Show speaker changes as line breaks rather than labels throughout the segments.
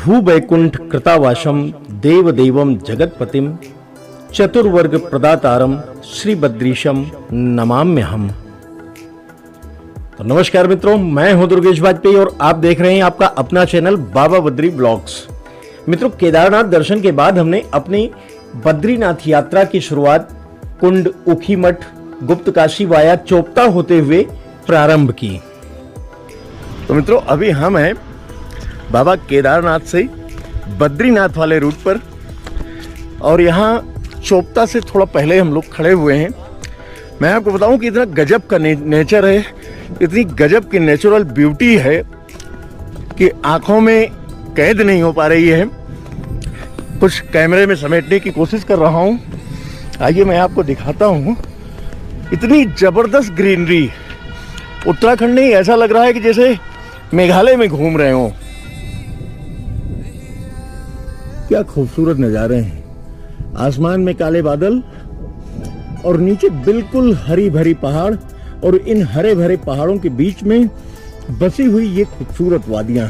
भूवैकुंठ कृतावासम देवदेवम जगतपतिम चतुर्वर्ग प्रदातारम श्री बद्रीशम नमाम्यहम्। तो नमस्कार मित्रों, मैं हूं दुर्गेश वाजपेयी और आप देख रहे हैं आपका अपना चैनल बाबा बद्री ब्लॉग्स। मित्रों, केदारनाथ दर्शन के बाद हमने अपनी बद्रीनाथ यात्रा की शुरुआत कुंड, ऊखीमठ, गुप्तकाशी वाया चोपता होते हुए प्रारंभ की। तो मित्रों, अभी हम हैं बाबा केदारनाथ से बद्रीनाथ वाले रूट पर और यहाँ चोपता से थोड़ा पहले हम लोग खड़े हुए हैं। मैं आपको बताऊं कि इतना गजब का नेचर है, इतनी गजब की नेचुरल ब्यूटी है कि आंखों में कैद नहीं हो पा रही है। कुछ कैमरे में समेटने की कोशिश कर रहा हूं, आइए मैं आपको दिखाता हूं। इतनी जबरदस्त ग्रीनरी, उत्तराखंड नहीं, ऐसा लग रहा है कि जैसे मेघालय में घूम रहे हो। क्या खूबसूरत नजारे हैं। आसमान में काले बादल और नीचे बिल्कुल हरी भरी पहाड़ और इन हरे भरे पहाड़ों के बीच में बसी हुई ये खूबसूरत वादियां।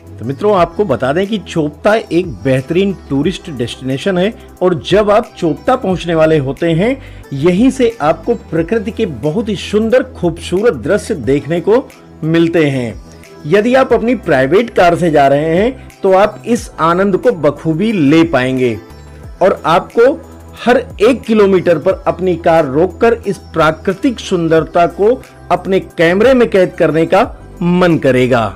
तो मित्रों, आपको बता दें कि चोपता एक बेहतरीन टूरिस्ट डेस्टिनेशन है और जब आप चोपता पहुंचने वाले होते हैं, यहीं से आपको प्रकृति के बहुत ही सुंदर खूबसूरत दृश्य देखने को मिलते हैं। यदि आप अपनी प्राइवेट कार से जा रहे हैं तो आप इस आनंद को बखूबी ले पाएंगे और आपको हर 1 किलोमीटर पर अपनी कार रोककर इस प्राकृतिक सुंदरता को अपने कैमरे में कैद करने का मन करेगा।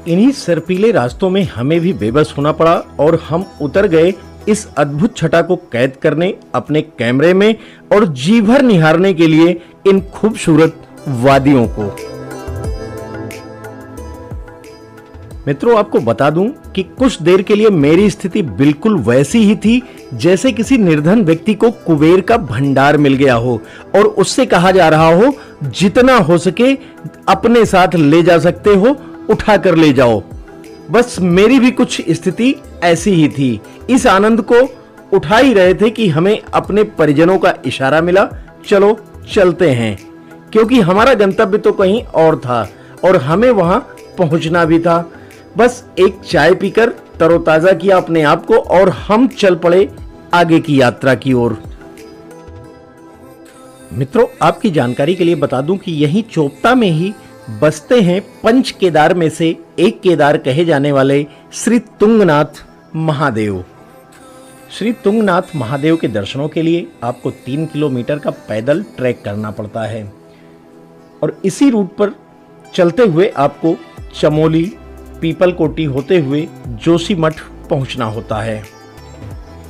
इन्हीं सर्पीले रास्तों में हमें भी बेबस होना पड़ा और हम उतर गए इस अद्भुत छटा को कैद करने अपने कैमरे में और जी भर निहारने के लिए इन खूबसूरत वादियों को। मित्रों, आपको बता दूं कि कुछ देर के लिए मेरी स्थिति बिल्कुल वैसी ही थी जैसे किसी निर्धन व्यक्ति को कुबेर का भंडार मिल गया हो और उससे कहा जा रहा हो जितना हो सके अपने साथ ले जा सकते हो, उठा कर ले जाओ। बस मेरी भी कुछ स्थिति ऐसी ही थी। इस आनंद को उठा ही रहे थे कि हमें अपने परिजनों का इशारा मिला, चलो चलते हैं, क्योंकि हमारा गंतव्य तो कहीं और था और हमें वहां पहुंचना भी था। बस एक चाय पीकर तरोताजा किया अपने आप को और हम चल पड़े आगे की यात्रा की ओर। मित्रों, आपकी जानकारी के लिए बता दूं कि यहीं चोपता में ही बसते हैं पंच केदार में से एक केदार कहे जाने वाले श्री तुंगनाथ महादेव। श्री तुंगनाथ महादेव के दर्शनों के लिए आपको 3 किलोमीटर का पैदल ट्रैक करना पड़ता है और इसी रूट पर चलते हुए आपको चमोली, पीपल कोटी होते हुए जोशीमठ पहुंचना होता है।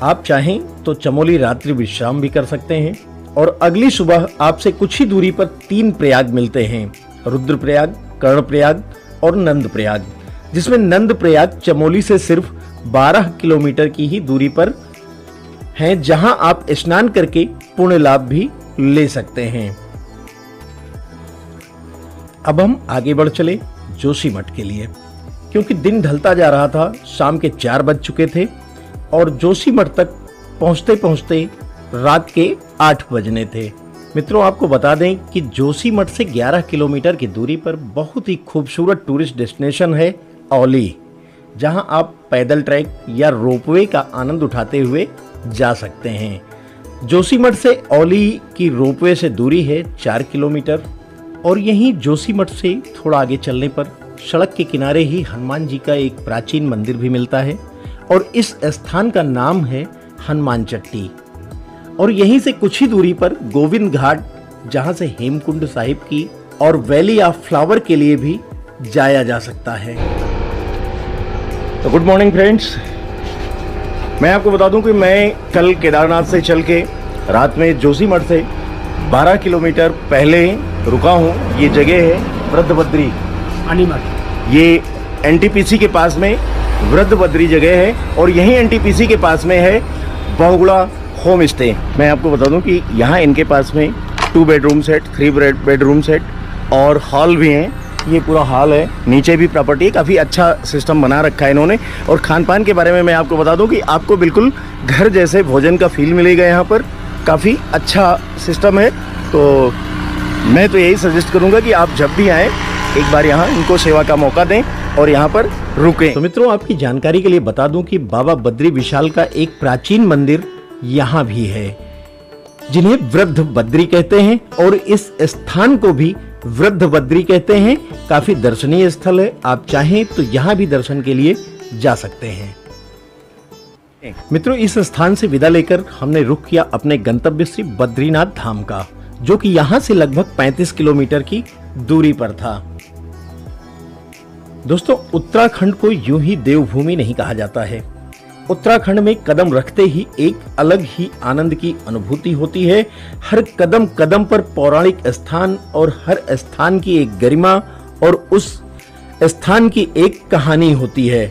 आप चाहें तो चमोली रात्रि विश्राम भी कर सकते हैं और अगली सुबह आपसे कुछ ही दूरी पर 3 प्रयाग मिलते हैं, रुद्रप्रयाग, कर्णप्रयाग और नंदप्रयाग, जिसमें नंदप्रयाग चमोली से सिर्फ 12 किलोमीटर की ही दूरी पर हैं, जहां आप स्नान करके पुण्य लाभ भी ले सकते हैं। अब हम आगे बढ़ चले जोशीमठ के लिए, क्योंकि दिन ढलता जा रहा था, शाम के 4 बज चुके थे और जोशीमठ तक पहुंचते पहुंचते रात के 8 बजने थे। मित्रों, आपको बता दें कि जोशीमठ से 11 किलोमीटर की दूरी पर बहुत ही खूबसूरत टूरिस्ट डेस्टिनेशन है औली, जहां आप पैदल ट्रैक या रोपवे का आनंद उठाते हुए जा सकते हैं। जोशीमठ से औली की रोपवे से दूरी है 4 किलोमीटर और यहीं जोशीमठ से थोड़ा आगे चलने पर सड़क के किनारे ही हनुमान जी का एक प्राचीन मंदिर भी मिलता है और इस स्थान का नाम है हनुमान चट्टी। और यहीं से कुछ ही दूरी पर गोविंद घाट, जहां से हेमकुंड साहिब की और वैली ऑफ फ्लावर के लिए भी जाया जा सकता है। तो गुड मॉर्निंग फ्रेंड्स, मैं आपको बता दूं कि मैं कल केदारनाथ से चल के रात में जोशीमठ से 12 किलोमीटर पहले रुका हूं। ये जगह है वृद्ध बद्री अनीमठ। ये एनटीपीसी के पास में वृद्ध बद्री जगह है और यहीं एनटीपीसी के पास में है बहुगुड़ा होम स्टे। मैं आपको बता दूं कि यहाँ इनके पास में 2 बेडरूम सेट, 3 बेडरूम सेट और हॉल भी हैं। ये पूरा हॉल है, नीचे भी प्रॉपर्टी है, काफ़ी अच्छा सिस्टम बना रखा है इन्होंने। और खान पान के बारे में मैं आपको बता दूं कि आपको बिल्कुल घर जैसे भोजन का फील मिलेगा। यहाँ पर काफ़ी अच्छा सिस्टम है। तो मैं तो यही सजेस्ट करूँगा कि आप जब भी आएँ एक बार यहाँ इनको सेवा का मौका दें और यहाँ पर रुके। तो मित्रों, आपकी जानकारी के लिए बता दूं कि बाबा बद्री विशाल का एक प्राचीन मंदिर यहाँ भी है, जिन्हें वृद्ध बद्री कहते हैं, और इस स्थान को भी वृद्ध बद्री कहते हैं। काफी दर्शनीय स्थल है, आप चाहें तो यहाँ भी दर्शन के लिए जा सकते हैं। मित्रों, इस स्थान से विदा लेकर हमने रुख किया अपने गंतव्य श्री बद्रीनाथ धाम का, जो कि यहाँ से लगभग 35 किलोमीटर की दूरी पर था। दोस्तों, उत्तराखंड को यूं ही देवभूमि नहीं कहा जाता है। उत्तराखंड में कदम रखते ही एक अलग ही आनंद की अनुभूति होती है। हर कदम कदम पर पौराणिक स्थान और हर स्थान की एक गरिमा और उस स्थान की एक कहानी होती है।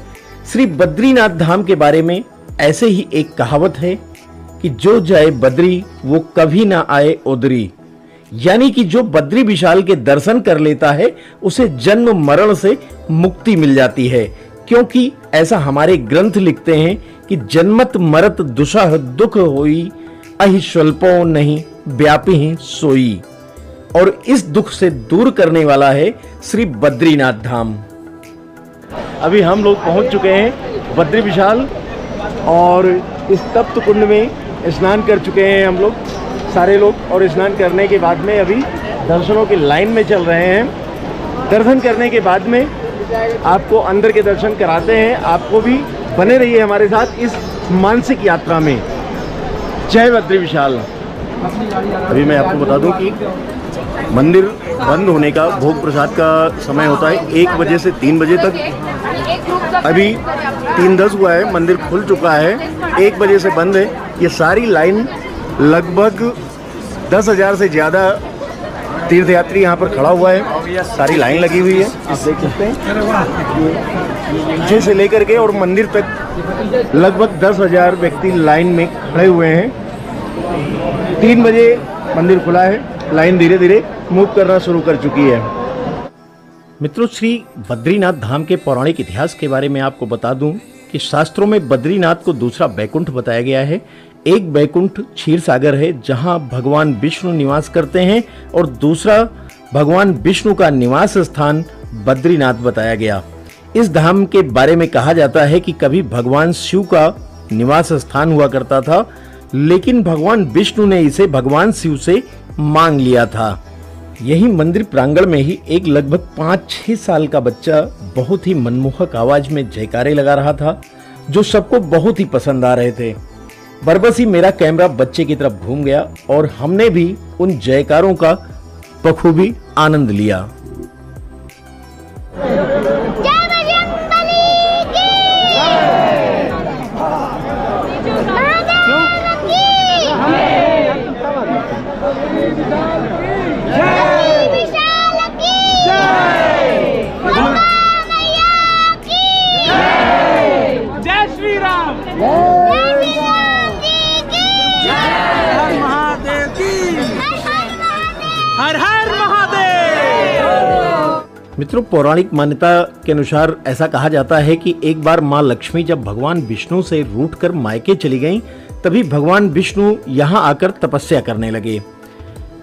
श्री बद्रीनाथ धाम के बारे में ऐसे ही एक कहावत है कि जो जाए बद्री वो कभी ना आए उदरी, यानी कि जो बद्री विशाल के दर्शन कर लेता है उसे जन्म मरण से मुक्ति मिल जाती है, क्योंकि ऐसा हमारे ग्रंथ लिखते हैं कि जन्मत मरत दुसह दुख होई, अहि स्वल्पो नहीं व्यापी सोई। और इस दुख से दूर करने वाला है श्री बद्रीनाथ धाम। अभी हम लोग पहुंच चुके हैं बद्री विशाल और इस तप्त कुंड में स्नान कर चुके हैं हम लोग सारे लोग, और स्नान करने के बाद में अभी दर्शनों की लाइन में चल रहे हैं। दर्शन करने के बाद में आपको अंदर के दर्शन कराते हैं। आपको भी बने रहिए हमारे साथ इस मानसिक यात्रा में। जय बद्री विशाल। अभी मैं आपको बता दूं कि मंदिर बंद होने का, भोग प्रसाद का समय होता है 1 बजे से 3 बजे तक। अभी 3:10 हुआ है, मंदिर खुल चुका है, 1 बजे से बंद है। ये सारी लाइन लगभग 10,000 से ज़्यादा तीर्थयात्री यहाँ पर खड़ा हुआ है। सारी लाइन लगी हुई है, आप देख सकते हैं। पीछे से लेकर के और मंदिर तक लगभग 10,000 व्यक्ति लाइन में खड़े हुए हैं। 3 बजे मंदिर खुला है, लाइन धीरे धीरे मूव करना शुरू कर चुकी है। मित्रों, श्री बद्रीनाथ धाम के पौराणिक इतिहास के बारे में आपको बता दूं कि शास्त्रों में बद्रीनाथ को दूसरा बैकुंठ बताया गया है। एक बैकुंठ क्षीर सागर है, जहां भगवान विष्णु निवास करते हैं, और दूसरा भगवान विष्णु का निवास स्थान बद्रीनाथ बताया गया। इस धाम के बारे में कहा जाता है कि कभी भगवान शिव का निवास स्थान हुआ करता था, लेकिन भगवान विष्णु ने इसे भगवान शिव से मांग लिया था। यही मंदिर प्रांगण में ही एक लगभग 5-6 साल का बच्चा बहुत ही मनमोहक आवाज में जयकारे लगा रहा था, जो सबको बहुत ही पसंद आ रहे थे। बरबस ही मेरा कैमरा बच्चे की तरफ घूम गया और हमने भी उन जयकारों का बखूबी आनंद लिया।
हर हर महादेव।
मित्रों, पौराणिक मान्यता के अनुसार ऐसा कहा जाता है कि एक बार माँ लक्ष्मी जब भगवान विष्णु से रूठकर मायके चली गईं, तभी भगवान विष्णु यहाँ आकर तपस्या करने लगे।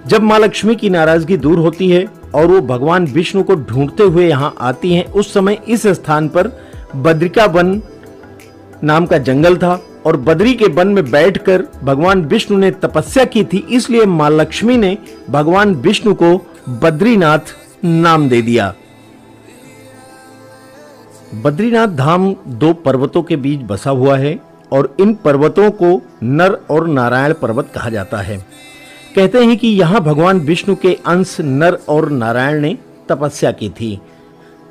जब माँ लक्ष्मी की नाराजगी दूर होती है और वो भगवान विष्णु को ढूंढते हुए यहाँ आती हैं, उस समय इस स्थान पर बद्रिका वन नाम का जंगल था और बद्री के वन में बैठकर भगवान विष्णु ने तपस्या की थी। इसलिए माँ लक्ष्मी ने भगवान विष्णु को बद्रीनाथ नाम दे दिया। बद्रीनाथ धाम 2 पर्वतों के बीच बसा हुआ है और इन पर्वतों को नर और नारायण पर्वत कहा जाता है। कहते हैं कि यहाँ भगवान विष्णु के अंश नर और नारायण ने तपस्या की थी।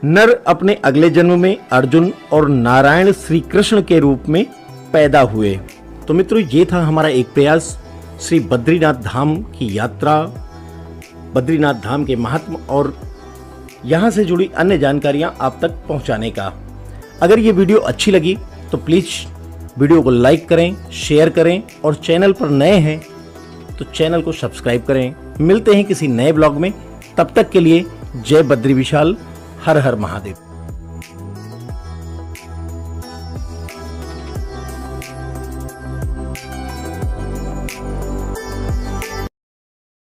नर अपने अगले जन्म में अर्जुन और नारायण श्री कृष्ण के रूप में पैदा हुए। तो मित्रों, ये था हमारा एक प्रयास श्री बद्रीनाथ धाम की यात्रा, बद्रीनाथ धाम के महात्म और यहाँ से जुड़ी अन्य जानकारियाँ आप तक पहुँचाने का। अगर ये वीडियो अच्छी लगी तो प्लीज़ वीडियो को लाइक करें, शेयर करें और चैनल पर नए हैं तो चैनल को सब्सक्राइब करें। मिलते हैं किसी नए ब्लॉग में, तब तक के लिए जय बद्री विशाल। हर हर महादेव।